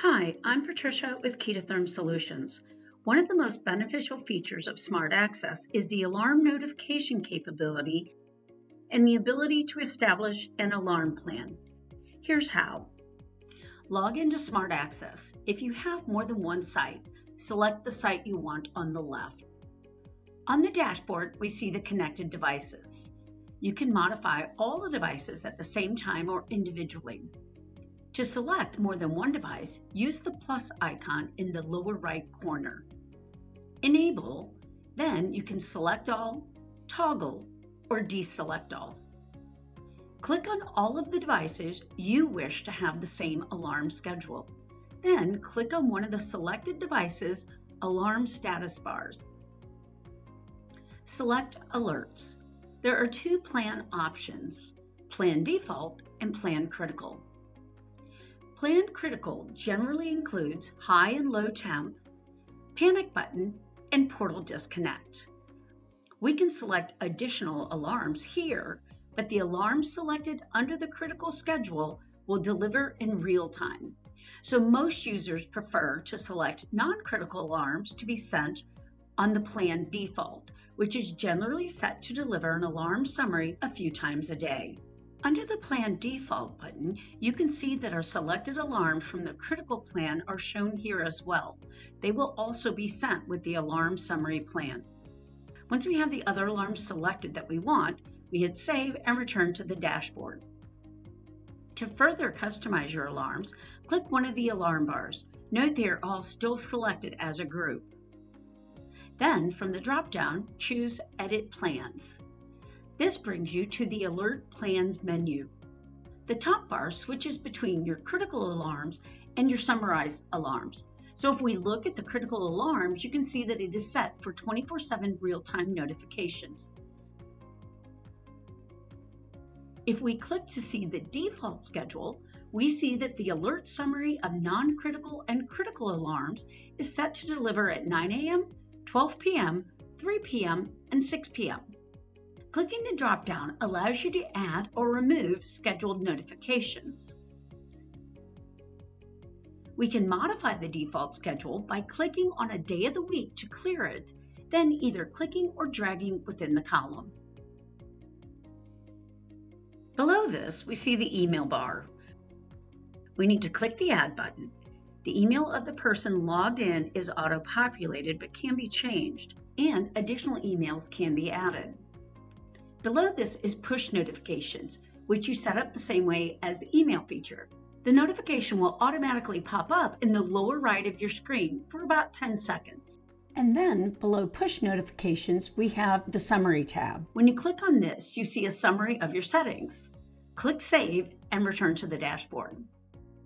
Hi, I'm Patricia with KE2 Solutions. One of the most beneficial features of SmartAccess is the alarm notification capability and the ability to establish an alarm plan. Here's how. Log into SmartAccess. If you have more than one site, select the site you want on the left. On the dashboard, we see the connected devices. You can modify all the devices at the same time or individually. To select more than one device, use the plus icon in the lower right corner. Enable, then you can select all, toggle, or deselect all. Click on all of the devices you wish to have the same alarm schedule. Then click on one of the selected devices' alarm status bars. Select Alerts. There are two plan options, Plan Default and Plan Critical. Plan Critical generally includes High and Low Temp, Panic Button, and Portal Disconnect. We can select additional alarms here, but the alarms selected under the critical schedule will deliver in real time. So most users prefer to select non-critical alarms to be sent on the Plan Default, which is generally set to deliver an alarm summary a few times a day. Under the Plan Default button, you can see that our selected alarms from the critical plan are shown here as well. They will also be sent with the alarm summary plan. Once we have the other alarms selected that we want, we hit Save and return to the dashboard. To further customize your alarms, click one of the alarm bars. Note they are all still selected as a group. Then, from the drop-down, choose Edit Plans. This brings you to the Alert Plans menu. The top bar switches between your critical alarms and your summarized alarms. So if we look at the critical alarms, you can see that it is set for 24/7 real-time notifications. If we click to see the default schedule, we see that the alert summary of non-critical and critical alarms is set to deliver at 9 a.m., 12 p.m., 3 p.m., and 6 p.m. Clicking the drop-down allows you to add or remove scheduled notifications. We can modify the default schedule by clicking on a day of the week to clear it, then either clicking or dragging within the column. Below this, we see the email bar. We need to click the Add button. The email of the person logged in is auto-populated but can be changed, and additional emails can be added. Below this is push notifications, which you set up the same way as the email feature. The notification will automatically pop up in the lower right of your screen for about 10 seconds. And then below push notifications, we have the summary tab. When you click on this, you see a summary of your settings. Click Save and return to the dashboard.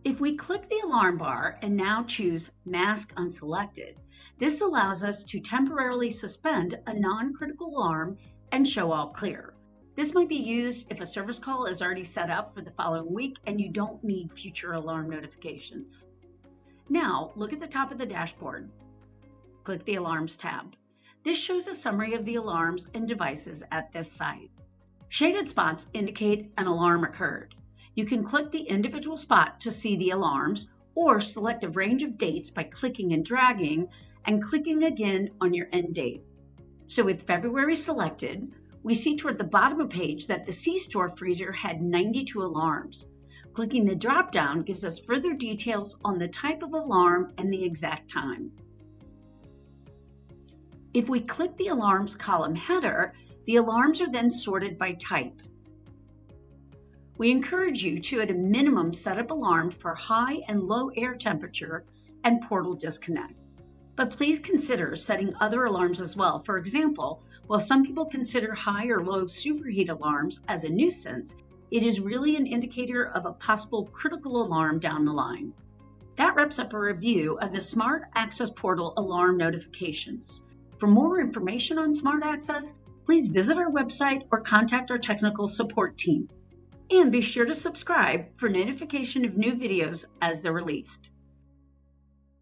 If we click the alarm bar and now choose Mask Unselected, this allows us to temporarily suspend a non-critical alarm and show all clear. This might be used if a service call is already set up for the following week and you don't need future alarm notifications. Now, look at the top of the dashboard. Click the Alarms tab. This shows a summary of the alarms and devices at this site. Shaded spots indicate an alarm occurred. You can click the individual spot to see the alarms or select a range of dates by clicking and dragging and clicking again on your end date. So with February selected, we see toward the bottom of the page that the C-Store freezer had 92 alarms. Clicking the drop-down gives us further details on the type of alarm and the exact time. If we click the Alarms column header, the alarms are then sorted by type. We encourage you to, at a minimum, set up alarms for high and low air temperature and portal disconnect. But please consider setting other alarms as well. For example, while some people consider high or low superheat alarms as a nuisance, it is really an indicator of a possible critical alarm down the line. That wraps up a review of the SmartAccess portal alarm notifications. For more information on SmartAccess, please visit our website or contact our technical support team. And be sure to subscribe for notification of new videos as they're released.